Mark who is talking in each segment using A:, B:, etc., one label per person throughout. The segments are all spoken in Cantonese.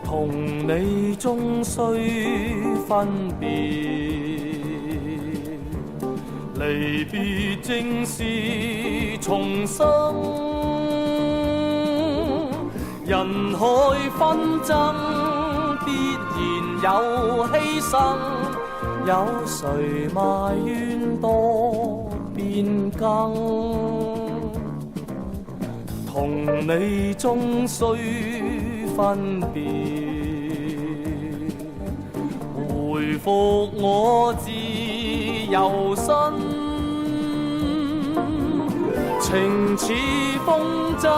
A: 同你終須分別，離別正是重生。人海紛爭必然有犧牲，有誰埋怨多變更？同你終須分別，回復我自由身。情似風箏，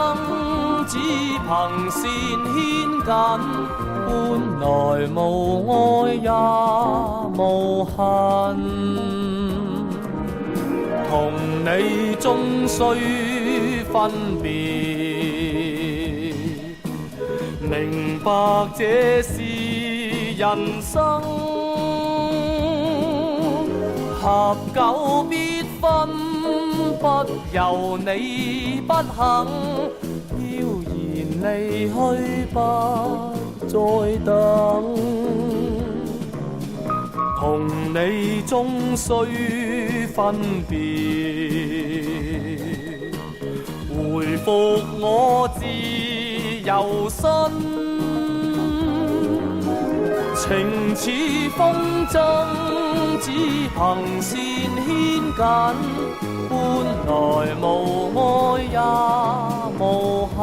A: 只憑線牽緊，本來無愛也無恨。同你終須分別，明白這是人生，合久必分，不由你不肯，飄然離去不再等。同你終須分別，回復我自由身。情似風箏，只憑線牽緊，本來無愛也無恨。